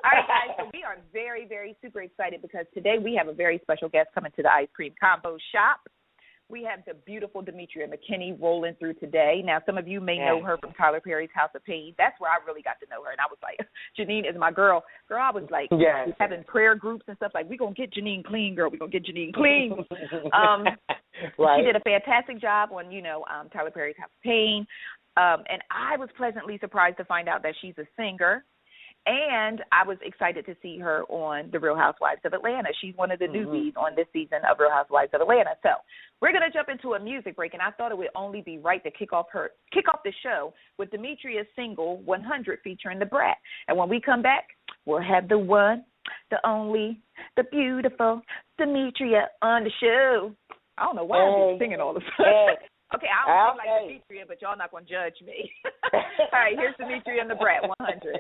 All right, guys, so we are very, very super excited because today we have a very special guest coming to the Ice Cream Convos shop. We have the beautiful Demetria McKinney rolling through today. Now, some of you may know her from Tyler Perry's House of Pain. That's where I really got to know her, and I was like, Janine is my girl. Girl, I was like having prayer groups and stuff like, we're going to get Janine clean, girl. We're going to get Janine clean. Right. She did a fantastic job on, Tyler Perry's House of Pain. And I was pleasantly surprised to find out that she's a singer. And I was excited to see her on The Real Housewives of Atlanta. She's one of the newbies on this season of Real Housewives of Atlanta. So we're going to jump into a music break, and I thought it would only be right to kick off the show with Demetria's single 100 featuring The Brat. And when we come back, we'll have the one, the only, the beautiful Demetria on the show. I don't know why I'm singing all of a sudden. Okay, I don't feel like Demetria, but y'all not going to judge me. All right, here's Demetria and The Brat, 100.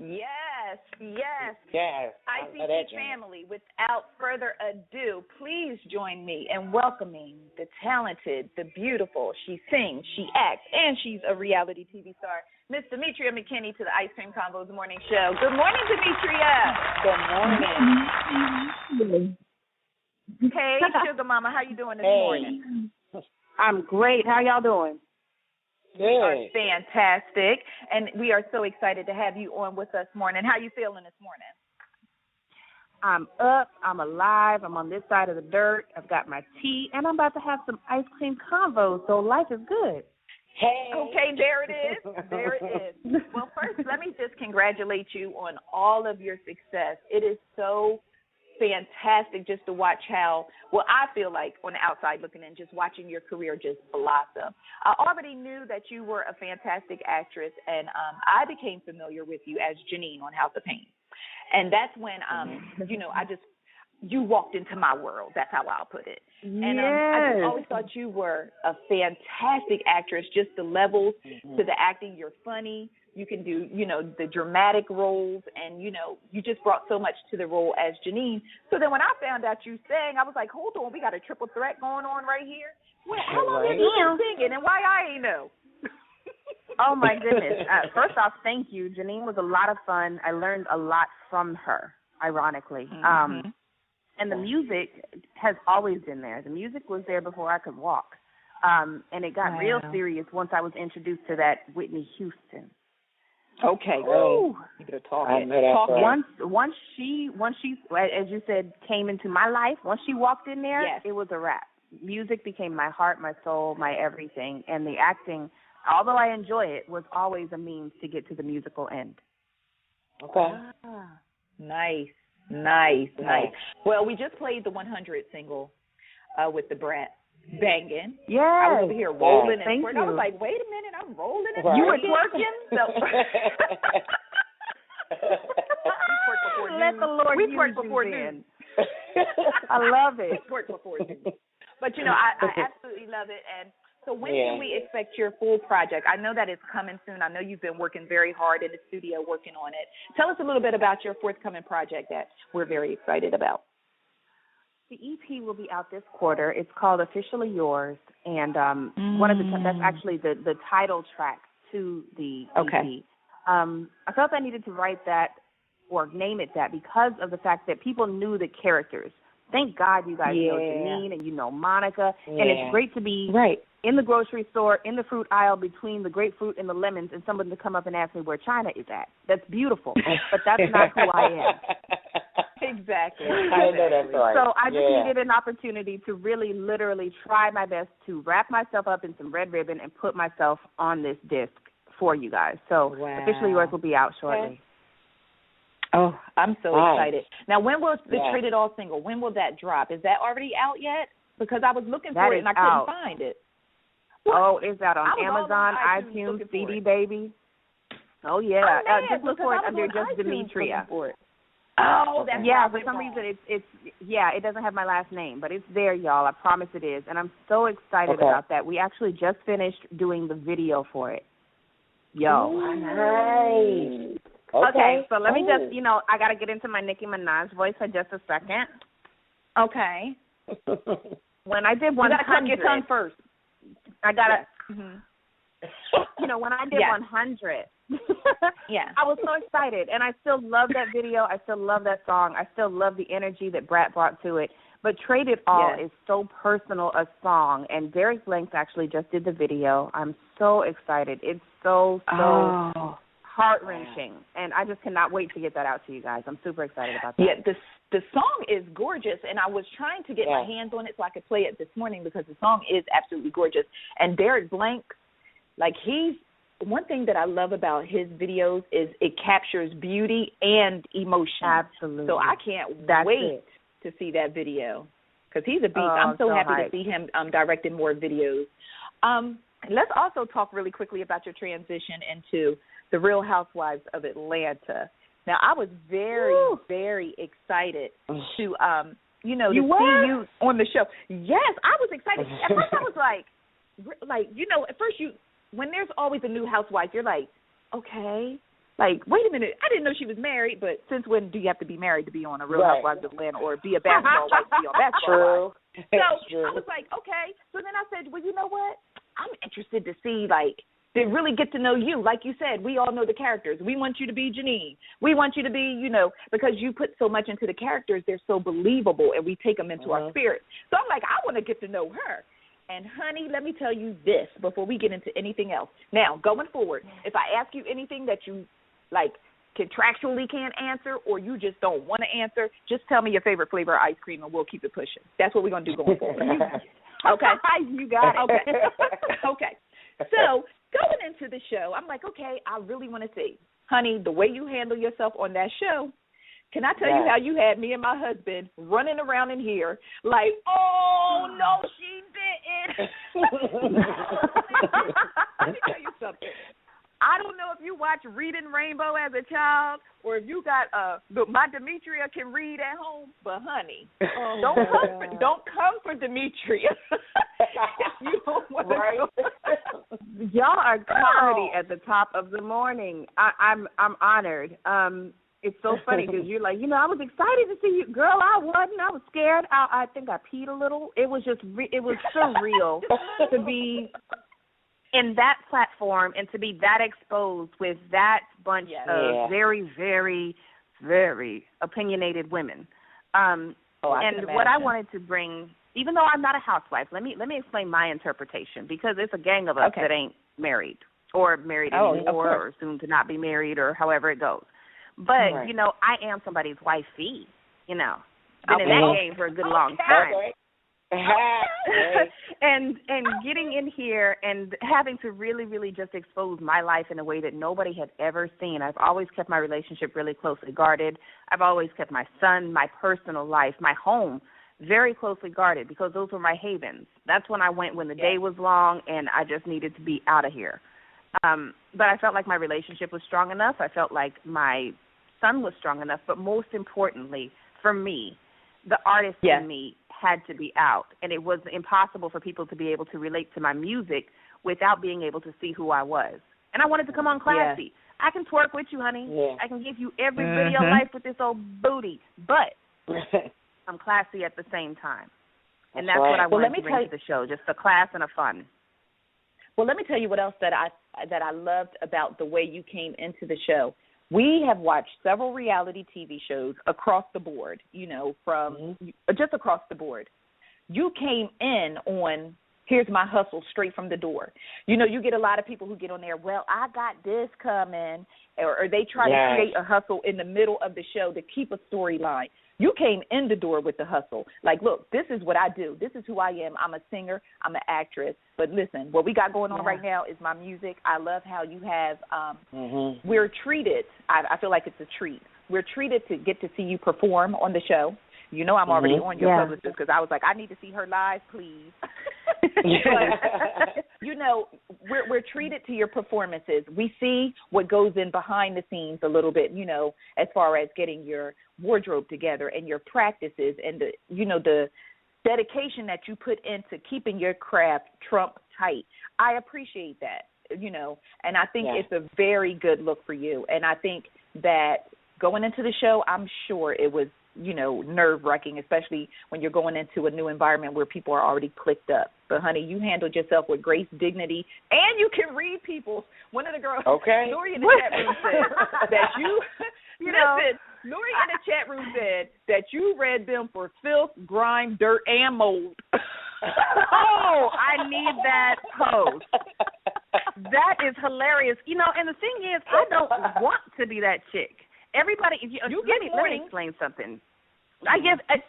Yes. ICT family, without further ado, please join me in welcoming the talented, the beautiful, she sings, she acts, and she's a reality TV star, Miss Demetria McKinney to the Ice Cream Convos Morning Show. Good morning, Demetria. Good morning. Hey, Sugar Mama, how you doing this morning? I'm great. How y'all doing? We are fantastic, and we are so excited to have you on with us this morning. How you feeling this morning? I'm up. I'm alive. I'm on this side of the dirt. I've got my tea, and I'm about to have some ice cream convos, so life is good. Hey. Okay, there it is. There it is. Well, first, let me just congratulate you on all of your success. It is so fantastic just to watch how, I feel like on the outside looking in, just watching your career just blossom. I already knew that you were a fantastic actress, and I became familiar with you as Janine on House of Pain. And that's when, you walked into my world. That's how I'll put it. And I just always thought you were a fantastic actress, just the levels to the acting. You're funny. You can do, the dramatic roles, and, you just brought so much to the role as Janine. So then when I found out you sang, I was like, hold on, we got a triple threat going on right here. Well, how long have you been singing, and why I ain't know? Oh, my goodness. First off, thank you. Janine was a lot of fun. I learned a lot from her, ironically. And the music has always been there. The music was there before I could walk. And it got real serious once I was introduced to that Whitney Houston. Okay, you better talk. Once she, as you said, came into my life. Once she walked in there, it was a wrap. Music became my heart, my soul, my everything, and the acting, although I enjoy it, was always a means to get to the musical end. Okay. Nice. Well, we just played the 100 single with the Brat. Banging. Yeah. I was over here rolling and twerking. I was like, wait a minute, I'm rolling and You were twerking? Let the Lord use you. We twerked before noon. I love it. We twerked before noon. But, I absolutely love it. And so when can we expect your full project? I know that it's coming soon. I know you've been working very hard in the studio working on it. Tell us a little bit about your forthcoming project that we're very excited about. The EP will be out this quarter. It's called Officially Yours, and one of that's actually the title track to the EP. I felt I needed to write that or name it that because of the fact that people knew the characters. Thank God you guys know Janine and you know Monica. And it's great to be in the grocery store, in the fruit aisle between the grapefruit and the lemons, and someone to come up and ask me where China is at. That's beautiful. But that's not who I am. Exactly. I know that's right. So I just needed an opportunity to really literally try my best to wrap myself up in some red ribbon and put myself on this disc for you guys. So officially yours will be out shortly. Oh, I'm so excited. Now, when will the Trade It All single, when will that drop? Is that already out yet? Because I was looking for it and I couldn't find it. What? Oh, it's out on Amazon, iTunes, CD Baby. Oh, yeah. Just look for it under just Demetria. Oh, that's for some reason it doesn't have my last name, but it's there, y'all. I promise it is. And I'm so excited about that. We actually just finished doing the video for it. Yo. Nice. Okay, so let me just, I got to get into my Nicki Minaj voice for just a second. Okay. When I did 100. You got to cut your tongue first. I got to, when I did 100, I was so excited. And I still love that video. I still love that song. I still love the energy that Brat brought to it. But Trade It All is so personal a song. And Derek Blanks actually just did the video. I'm so excited. It's so heart-wrenching, and I just cannot wait to get that out to you guys. I'm super excited about that. Yeah, the song is gorgeous, and I was trying to get my hands on it so I could play it this morning because the song is absolutely gorgeous. And Derek Blanks, one thing that I love about his videos is it captures beauty and emotion. Absolutely. So I can't wait to see that video because he's a beast. I'm so happy to see him directing more videos. Let's also talk really quickly about your transition into the Real Housewives of Atlanta. Now, I was very, very excited to, see you on the show. Yes, I was excited. At first, I was at first when there's always a new housewife, you're like, okay, wait a minute, I didn't know she was married, but since when do you have to be married to be on a Real Housewives of Atlanta or be a basketball wife to be on basketball? So I was like, okay. So then I said, well, you know what? I'm interested to see, to really get to know you. Like you said, we all know the characters. We want you to be Janine. We want you to be, because you put so much into the characters, they're so believable, and we take them into our spirit. So I'm like, I want to get to know her. And, honey, let me tell you this before we get into anything else. Now, going forward, if I ask you anything that you, contractually can't answer or you just don't want to answer, just tell me your favorite flavor of ice cream, and we'll keep it pushing. That's what we're going to do going forward. Okay? You got it. Okay. Okay. So, going into the show, I'm like, okay, I really want to see. Honey, the way you handle yourself on that show, can I tell you how you had me and my husband running around in here like, oh, no, she didn't. Let me tell you something. I don't know if you watched Reading Rainbow as a child or if you got my Demetria can read at home, but honey, don't come for Demetria. You don't want to Y'all are comedy at the top of the morning. I'm honored. It's so funny because you're like, I was excited to see you. Girl, I wasn't. I was scared. I think I peed a little. It was just, it was surreal to be in that platform and to be that exposed with that bunch of very, very, very opinionated women. And what I wanted to bring, even though I'm not a housewife, let me explain my interpretation because it's a gang of us that ain't married or married anymore or soon to not be married or however it goes. But, I am somebody's wifey, Been in that game for a good long time. and getting in here and having to really, really just expose my life in a way that nobody had ever seen. I've always kept my relationship really closely guarded. I've always kept my son, my personal life, my home very closely guarded because those were my havens. That's when I went when the day was long and I just needed to be out of here. But I felt like my relationship was strong enough. I felt like my son was strong enough. But most importantly, for me, the artist in me had to be out. And it was impossible for people to be able to relate to my music without being able to see who I was. And I wanted to come on classy. I can twerk with you, honey. I can give you every video life with this old booty. But I'm classy at the same time. And that's what I wanted to bring to the show, just the class and the fun. Well, let me tell you what else that I loved about the way you came into the show. we have watched several reality TV shows across the board, from just across the board. You came in on, here's my hustle straight from the door. You get a lot of people who get on there, well, I got this coming, or they try to create a hustle in the middle of the show to keep a storyline. You came in the door with the hustle. Like, look, this is what I do. This is who I am. I'm a singer. I'm an actress. But listen, what we got going on right now is my music. I love how you have, we're treated, I feel like it's a treat. We're treated to get to see you perform on the show. I'm already on your publicist because I was like, I need to see her live, please. But, we're treated to your performances. We see what goes in behind the scenes a little bit, as far as getting your wardrobe together and your practices and the dedication that you put into keeping your craft trump tight. I appreciate that, and I think it's a very good look for you. And I think that going into the show, I'm sure it was, nerve-wracking, especially when you're going into a new environment where people are already clicked up. But, honey, you handled yourself with grace, dignity, and you can read people. One of the girls, Lori in the chat room said that listen, Lori in the chat room said that you read them for filth, grime, dirt, and mold. Oh, I need that post. That is hilarious. And the thing is, I don't want to be that chick. Everybody, let me explain something. I guess, what?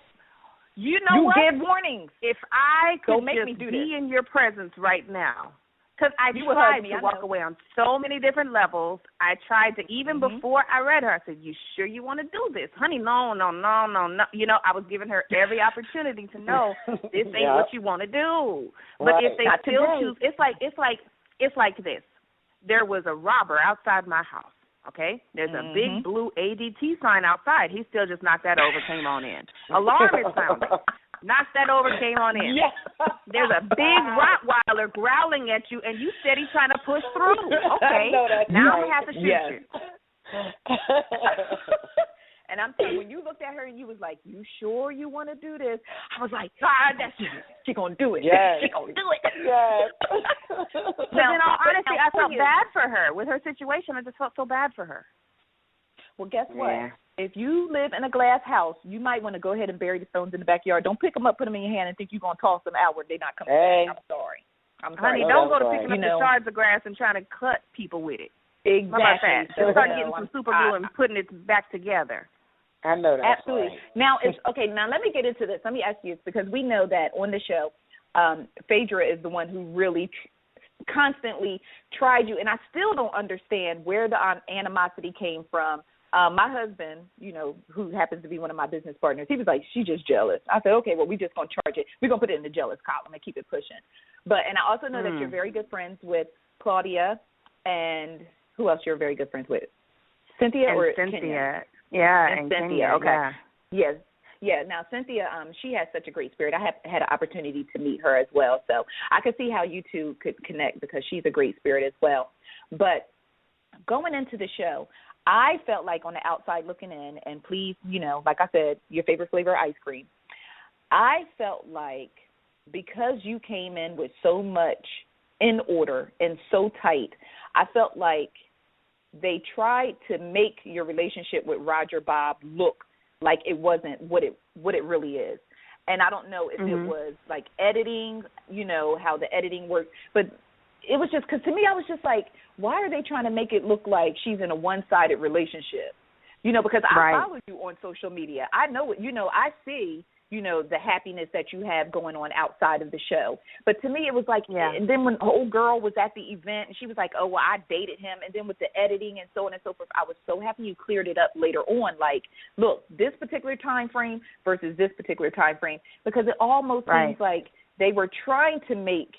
You give warnings. If I could be in your presence right now, because I tried to walk away on so many different levels. I tried to, even before I read her, I said, you sure you want to do this? Honey, no. I was giving her every opportunity to know this ain't what you want to do. But if they still choose, it's like this. There was a robber outside my house. Okay, there's a big blue ADT sign outside. He still just knocked that over, came on in. Alarm is sounding. Knocked that over, came on in. Yeah. There's a big Rottweiler growling at you, and you steady trying to push through. Okay, now I have to shoot you. And I'm telling you, when you looked at her and you was like, you sure you want to do this? I was like, God, she going to do it. Yes. She going to do it. Yes. But in all honesty, I felt bad for her. With her situation, I just felt so bad for her. Well, guess what? Yeah. If you live in a glass house, you might want to go ahead and bury the stones in the backyard. Don't pick them up, put them in your hand, and think you're going to toss them out where they're not coming back. I'm sorry. Honey, don't go to picking up the shards of grass and trying to cut people with it. Exactly. How about that? Just start getting some super glue and putting it back together. I know that. Absolutely. Right. Now, now let me get into this. Let me ask you, because we know that on the show, Phaedra is the one who really constantly tried you, and I still don't understand where the animosity came from. My husband, who happens to be one of my business partners, he was like, she's just jealous. I said, okay, well, we're just going to charge it. We're going to put it in the jealous column and keep it pushing. And I also know that you're very good friends with Claudia, and who else you're very good friends with? Cynthia. Kenya? Yeah, and Cynthia. Kenya, okay. Yes. Yeah, now Cynthia, she has such a great spirit. I have had an opportunity to meet her as well, so I could see how you two could connect because she's a great spirit as well. But going into the show, I felt like on the outside looking in, and please, like I said, your favorite flavor ice cream, I felt like because you came in with so much in order and so tight, I felt like they tried to make your relationship with Roger Bob look like it wasn't what it really is. And I don't know if it was like editing, how the editing works, but it was just, because to me I was just like, why are they trying to make it look like she's in a one-sided relationship? Because I follow you on social media. I know it, I see, the happiness that you have going on outside of the show. But to me, it was like, and then when the old girl was at the event, and she was like, oh, well, I dated him. And then with the editing and so on and so forth, I was so happy you cleared it up later on. Like, look, this particular time frame versus this particular time frame, because it almost seems like they were trying to make,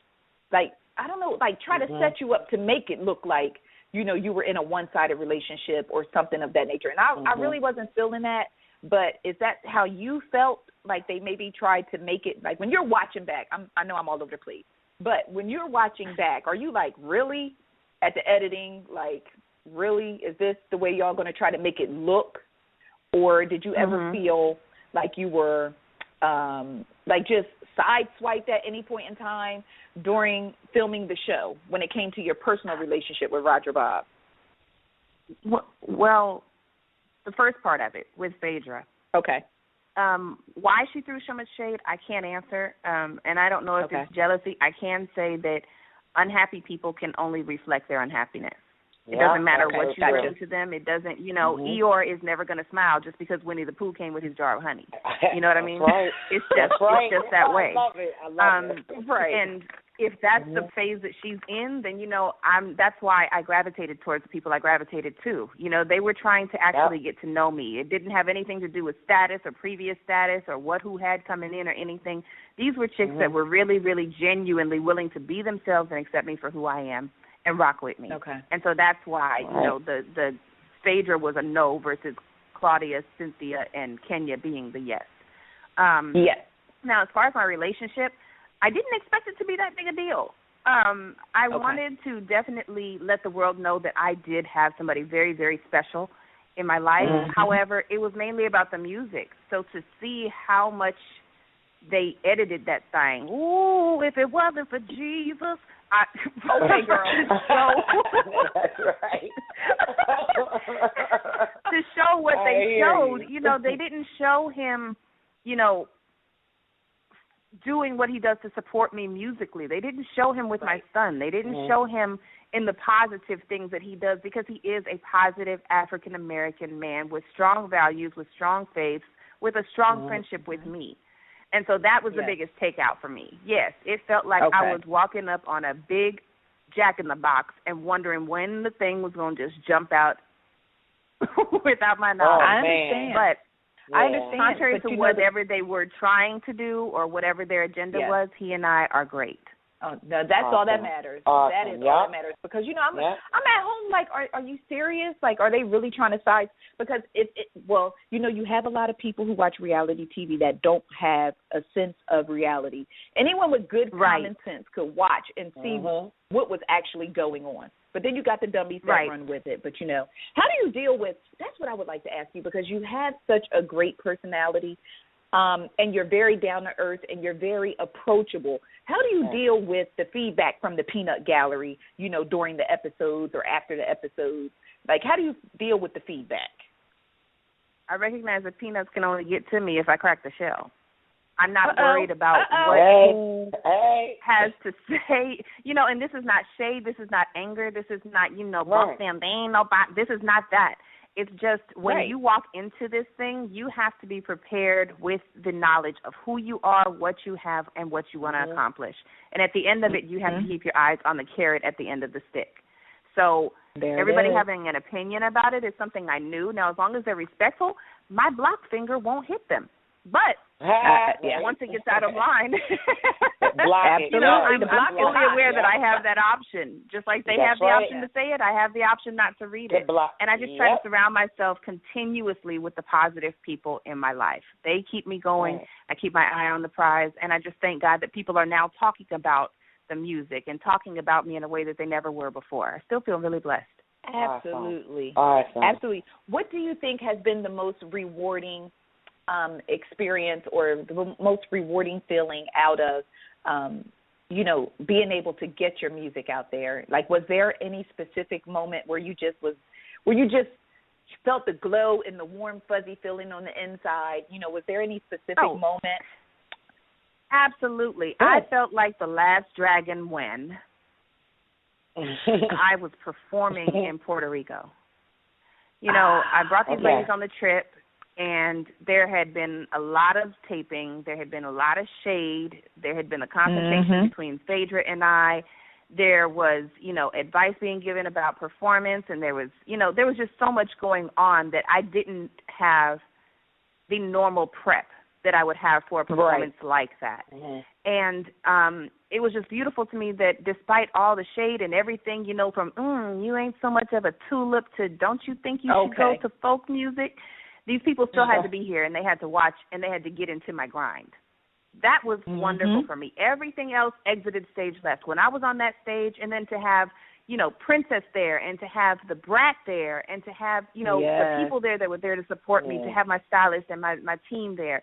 like, I don't know, like try to set you up to make it look like, you were in a one-sided relationship or something of that nature. And I really wasn't feeling that. But is that how you felt? Like they maybe tried to make it, like when you're watching back, I know I'm all over the place, but when you're watching back, are you like, really, at the editing, like, really, is this the way y'all going to try to make it look? Or did you ever feel like you were, like, just sideswiped at any point in time during filming the show when it came to your personal relationship with Roger Bob? Well, the first part of it with Phaedra. Okay. Why she threw so much shade, I can't answer. And I don't know if it's jealousy. I can say that unhappy people can only reflect their unhappiness. It doesn't matter what you bring to them. It doesn't, Eeyore is never going to smile just because Winnie the Pooh came with his jar of honey. You know what I mean? Right. It's just that way. I love it. Right. And if that's the phase that she's in, then that's why I gravitated towards the people I gravitated to. They were trying to actually get to know me. It didn't have anything to do with status or previous status or who had coming in or anything. These were chicks that were really, really genuinely willing to be themselves and accept me for who I am and rock with me. Okay. And so that's why the Phaedra was a no versus Claudia, Cynthia, and Kenya being the yes. Yes. Now, as far as my relationship, I didn't expect it to be that big a deal. I wanted to definitely let the world know that I did have somebody very, very special in my life. However, it was mainly about the music. So to see how much they edited that thing, ooh, if it wasn't for Jesus, okay, girl. That's right. To show what they showed, they didn't show him, doing what he does to support me musically. They didn't show him with my son. They didn't show him in the positive things that he does because he is a positive African-American man with strong values, with strong faiths, with a strong friendship with me. And so that was the biggest takeout for me. Yes, it felt like I was walking up on a big jack-in-the-box and wondering when the thing was going to just jump out without my knowledge. I understand. But I understand. Contrary to whatever they were trying to do or whatever their agenda was, he and I are great. Oh, no, that's all that matters. That is all that matters because I'm at home. Like, are you serious? Like, are they really trying to size? Because you have a lot of people who watch reality TV that don't have a sense of reality. Anyone with good common sense could watch and see what was actually going on. But then you got the dummies that run with it. But how do you deal with? That's what I would like to ask you because you have such a great personality. And you're very down to earth and you're very approachable. How do you deal with the feedback from the peanut gallery, during the episodes or after the episodes? Like, how do you deal with the feedback? I recognize that peanuts can only get to me if I crack the shell. I'm not worried about what who has to say, and this is not shade, this is not anger, this is not, bump them, they ain't nobody, this is not that. It's just when you walk into this thing, you have to be prepared with the knowledge of who you are, what you have, and what you want to accomplish. And at the end of it, you have to keep your eyes on the carrot at the end of the stick. So everybody having an opinion about it is something I knew. Now, as long as they're respectful, my block finger won't hit them. But once it gets out of line, I'm fully aware that I have that option. Just like they have the option to say it, I have the option not to read it. And I just try to surround myself continuously with the positive people in my life. They keep me going. I keep my eye on the prize. And I just thank God that people are now talking about the music and talking about me in a way that they never were before. I still feel really blessed. Absolutely. Awesome. Absolutely. What do you think has been the most rewarding experience or the most rewarding feeling out of, being able to get your music out there? Like, was there any specific moment where you just felt the glow and the warm, fuzzy feeling on the inside? Was there any specific moment? Absolutely. I felt like the last dragon when I was performing in Puerto Rico. I brought these ladies on the trip. And there had been a lot of taping. There had been a lot of shade. There had been a confrontation between Phaedra and I. There was, advice being given about performance. And there was just so much going on that I didn't have the normal prep that I would have for a performance like that. And it was just beautiful to me that despite all the shade and everything, from you ain't so much of a tulip to don't you think you should go to folk music, these people still had to be here, and they had to watch, and they had to get into my grind. That was wonderful for me. Everything else exited stage left. When I was on that stage, and then to have, Princess there, and to have the Brat there, and to have, the people there that were there to support me, to have my stylist and my team there,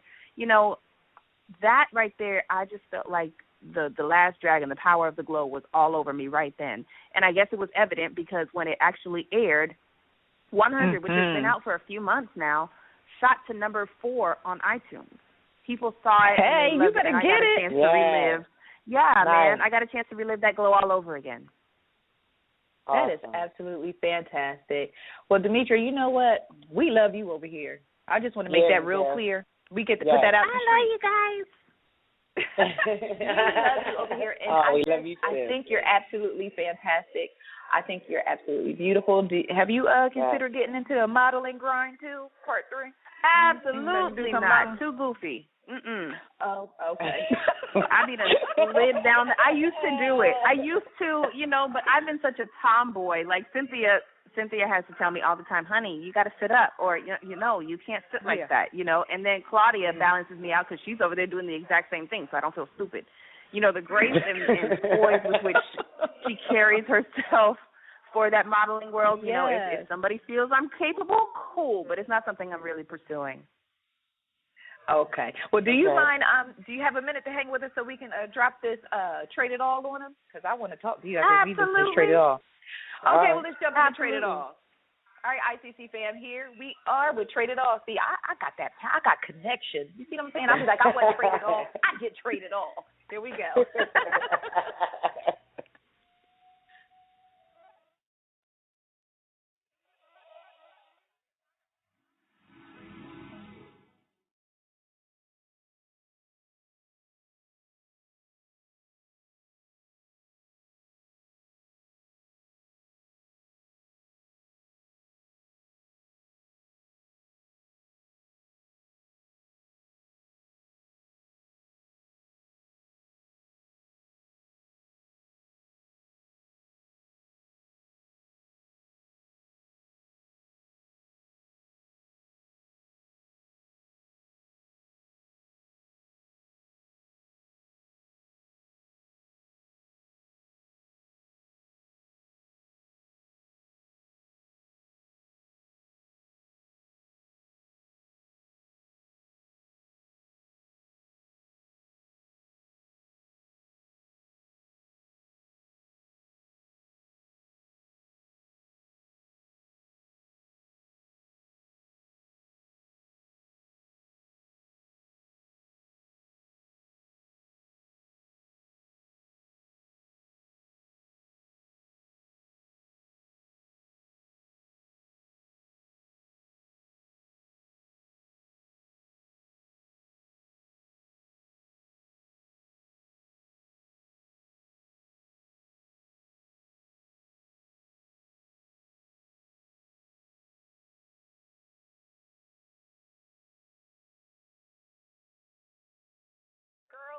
that right there, I just felt like the last dragon, the power of the glow was all over me right then. And I guess it was evident because when it actually aired, 100, which has been out for a few months now, shot to number 4 on iTunes. People saw it. Hey, and you better and I get got a it. chance to relive. Yeah, Nice. man, I got a chance to relive that glow all over again. That is absolutely fantastic. Well, Demetria, you know what? We love you over here. I just want to make that real clear. We get to put that out the street. I love you guys. We love you over here, and we love you too. I think you're absolutely fantastic. I think you're absolutely beautiful. Have you considered getting into a modeling grind too? Part 3. Absolutely not. Too goofy. Oh, okay. I be done slid down. I used to do it. I used to, but I've been such a tomboy. Like Cynthia has to tell me all the time, honey, you got to sit up, or you can't sit like that, And then Claudia balances me out because she's over there doing the exact same thing, so I don't feel stupid. The grace and poise with which she carries herself for that modeling world. If somebody feels I'm capable, cool, but it's not something I'm really pursuing. Okay. Well, do you mind? Do you have a minute to hang with us so we can drop this Trade It All on them? Because I want to talk to you after we do this Trade It All. Okay. Well, let's jump into Trade It All. All right, ICC fam, here we are with Trade It All. See, I got that. I got connections. You see what I'm saying? I was like, I want to trade it all. I get traded all. There we go.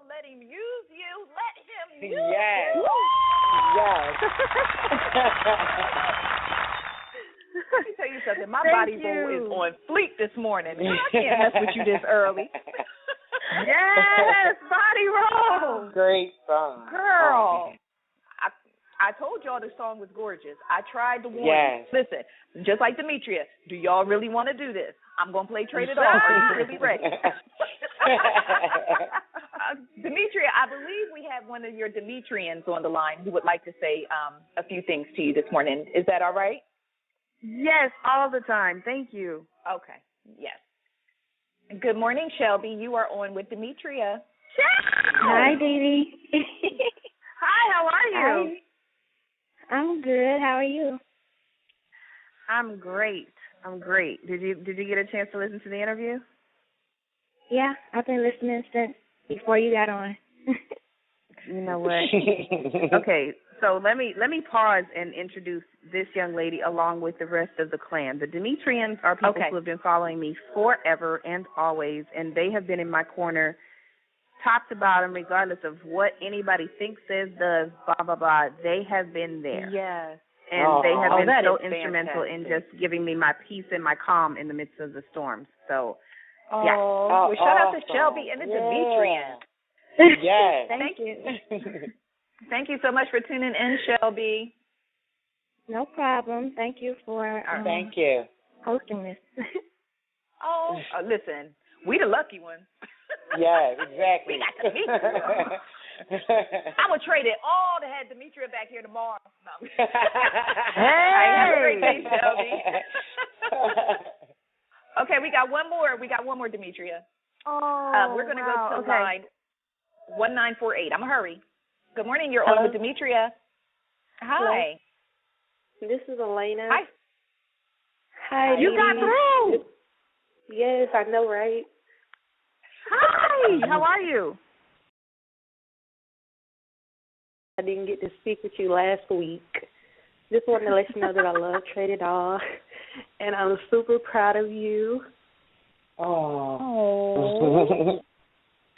Let him use you. Let him use you. Yes. Let me tell you something. My body roll is on fleek this morning. I can't mess with you this early. Yes, body roll. Great song. Girl. I told y'all the song was gorgeous. I tried to warn you. Listen, just like Demetria, do y'all really want to do this? I'm going to play Trade It All. Are you really ready? Demetria, I believe we have one of your Demetrians on the line who would like to say a few things to you this morning. Is that all right? Yes, all the time. Thank you. Okay. Yes. Good morning, Shelby. You are on with Demetria. Hi, Dee Dee. Hi, how are you? I'm good. How are you? I'm great. Did you get a chance to listen to the interview? Yeah, I've been listening since before you got on. You know what? Okay, so let me pause and introduce this young lady along with the rest of the clan. The Demetrians are people who have been following me forever and always, and they have been in my corner top to bottom, regardless of what anybody thinks, says, does, blah, blah, blah. They have been there. Yes. And they have been so instrumental in just giving me my peace and my calm in the midst of the storms. So, yeah. Well, shout out to Shelby and the Demetrians. Yes. Thank you. Thank you so much for tuning in, Shelby. No problem. Thank you for thank you hosting this. Listen, we the lucky ones. Yeah, exactly. We got to meet you. I would trade it all to have Demetria back here tomorrow. No. Hey! Have a great day, Shelby. got one more. We got one more, Demetria. Oh, we're going to go to line 1948. I'm going to hurry. Good morning. You're on with Demetria. Hi. Hello. This is Elena. Hi. Hi. You got through. Yes, I know, right? Hi. How are you? I didn't get to speak with you last week. Just wanted to let you know that I love Trade It All, and I'm super proud of you. Oh.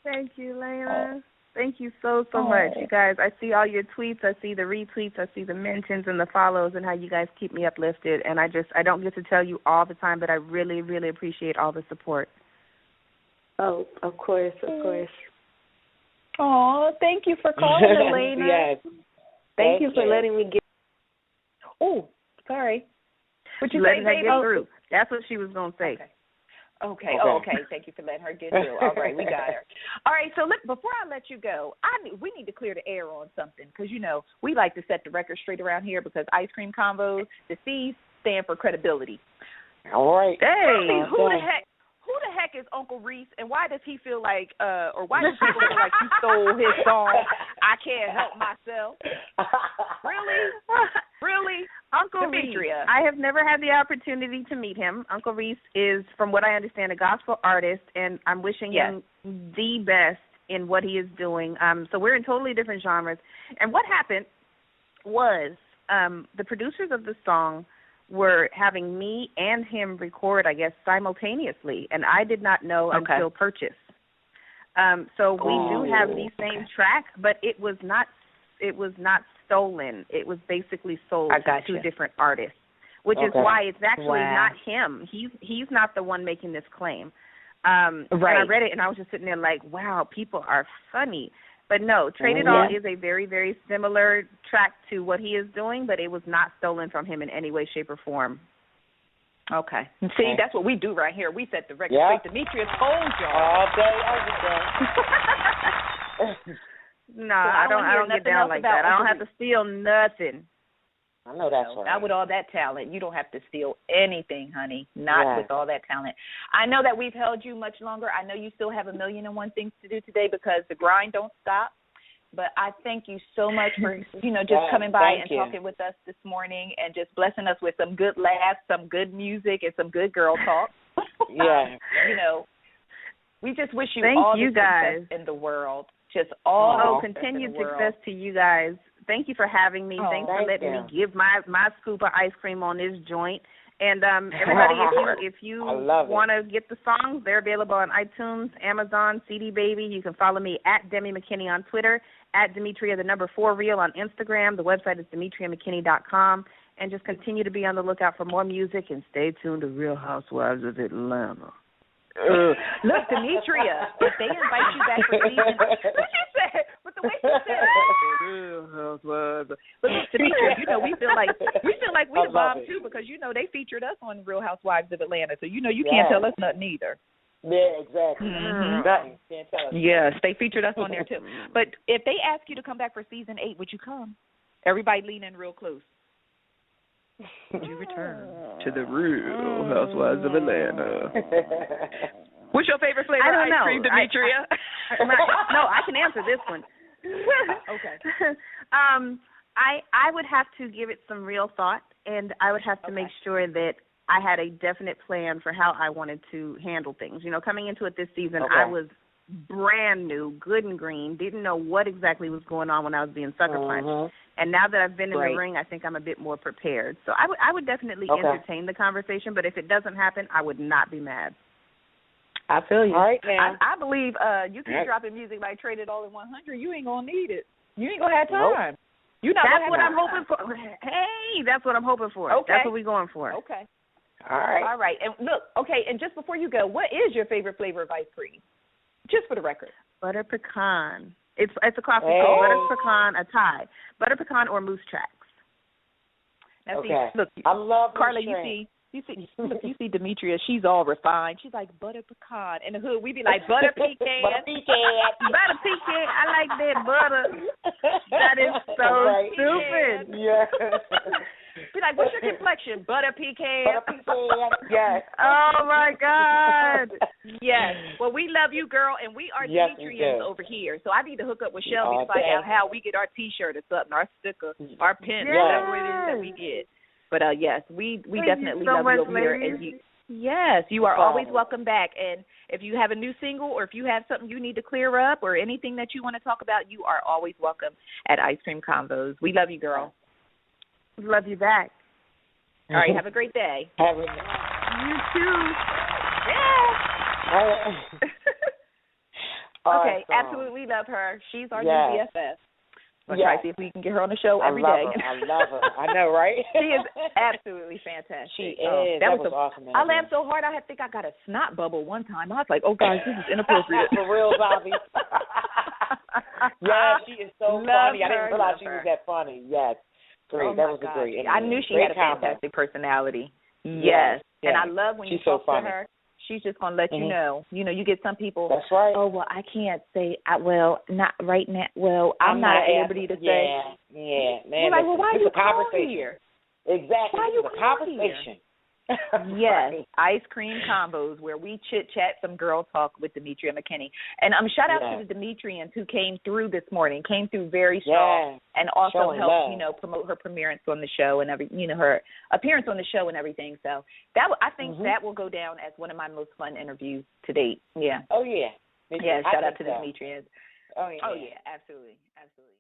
Thank you, Layla. Thank you so much, you guys. I see all your tweets. I see the retweets. I see the mentions and the follows and how you guys keep me uplifted. And I don't get to tell you all the time, but I really, really appreciate all the support. Oh, of course, of course. Oh, thank you for calling, Elena. Yes. Thank you for letting me get. Oh, sorry. What you letting say, her baby? get through. That's what she was going to say. Okay. Oh, okay. Thank you for letting her get through. All right, we got her. All right, so before I let you go, we need to clear the air on something because, we like to set the record straight around here because Ice Cream Convos, the C's stand for credibility. All right. Hey, who the heck is Uncle Reese, and why does he feel like, or why does people feel like you stole his song, I Can't Help Myself? Really? Uncle Demetria. Reese. I have never had the opportunity to meet him. Uncle Reese is, from what I understand, a gospel artist, and I'm wishing him the best in what he is doing. So we're in totally different genres. And what happened was the producers of the song were having me and him record, I guess, simultaneously, and I did not know until purchase. So we do have the same track, but it was not stolen. It was basically sold to two different artists, which is why it's actually not him. He's not the one making this claim. And I read it, and I was just sitting there like, wow, people are funny. But no, Trade It All is a very, very similar track to what he is doing, but it was not stolen from him in any way, shape, or form. Okay. See, that's what we do right here. We set the record straight. Demetria told y'all. All day, every day. No, I don't get down like that. I don't have to steal nothing. I know that's right. Not with all that talent. You don't have to steal anything, honey. Not with all that talent. I know that we've held you much longer. I know you still have 1,000,001 things to do today because the grind don't stop. But I thank you so much for, just coming by and talking with us this morning and just blessing us with some good laughs, some good music, and some good girl talk. We just wish you all the success in the world. Just all continued success to you guys. Thank you for having me. Thanks for letting me give my scoop of ice cream on this joint. And everybody, if you want to get the songs, they're available on iTunes, Amazon, CD Baby. You can follow me at Demi McKinney on Twitter, at Demetria, the number 4 Real on Instagram. The website is DemetriaMcKinney.com. And just continue to be on the lookout for more music and stay tuned to Real Housewives of Atlanta. Look, Demetria, if they invite you back for season, what you said, but the way you said it. But look, Demetria, we feel like we the bomb too because they featured us on Real Housewives of Atlanta, so you can't tell us nothing either. Yeah, exactly. Can't tell us. Yes, they featured us on there too. But if they ask you to come back for season 8, would you come? Everybody lean in real close. Would you return to the Real Housewives of Atlanta? What's your favorite flavor of ice cream, Demetria? I can answer this one. Okay. I would have to give it some real thought, and I would have to make sure that I had a definite plan for how I wanted to handle things. Coming into it this season, I was brand new, good and green, didn't know what exactly was going on when I was being sucker punched. And now that I've been in the ring, I think I'm a bit more prepared. So I would definitely entertain the conversation, but if it doesn't happen, I would not be mad. I feel you. All right, now. I believe you keep dropping music like Trade It All in 100. You ain't going to need it. You ain't going to have time. Nope. That's what I'm hoping for. Hey, that's what I'm hoping for. Okay. That's what we're going for. Okay. All right. And look, and just before you go, what is your favorite flavor of ice cream? Just for the record. Butter pecan. It's a coffee called butter pecan, a tie. Butter pecan or moose tracks. Now, look, I love Carla, you see Demetria, she's all refined. She's like butter pecan. In the hood, we be like butter pecan. Butter pecan. Butter pecan. I like that butter. That is so stupid. Yeah. She's like, what's your complexion? Butter pecan. Yes. Oh, my God. Yes. Well, we love you, girl, and we are Demetrians over here. So I need to hook up with Shelby to find out how we get our T-shirt or something, our sticker, our pin, whatever it is that we get. But, yes, we definitely love you over here. And yes, you are always welcome back. And if you have a new single or if you have something you need to clear up or anything that you want to talk about, you are always welcome at Ice Cream Convos. We love you, girl. Love you back. All right, have a great day. You too. Yeah. Okay, absolutely love her. She's our new BFF. We'll try to see if we can get her on the show every day. I love her. I know, right? She is absolutely fantastic. She is. That was awesome. I laughed so hard I think I got a snot bubble one time. I was like, oh, gosh, this is inappropriate. For real, Bobby. Yeah, she is so funny. I didn't realize she was that funny. Yes. Great. That was a great interview. I knew she had a fantastic personality. Yes. And I love when you talk to her. She's just going to let you know. You know, you get some people. That's right. Oh, well, I can't say, not right now. Well, I'm not at liberty to say. Yeah, man. We're like, well, why are you calling here? Exactly. Why are you calling conversation. Yes, Ice Cream Convos, where we chit-chat some girl talk with Demetria McKinney. And shout out to the Demetrians who came through this morning, came through very strong, and also helped, promote her appearance on the show and her appearance on the show and everything. So I think that will go down as one of my most fun interviews to date. Yeah. Oh, yeah. Yeah, shout out to the Demetrians. Oh, yeah. Oh, yeah, absolutely. Absolutely.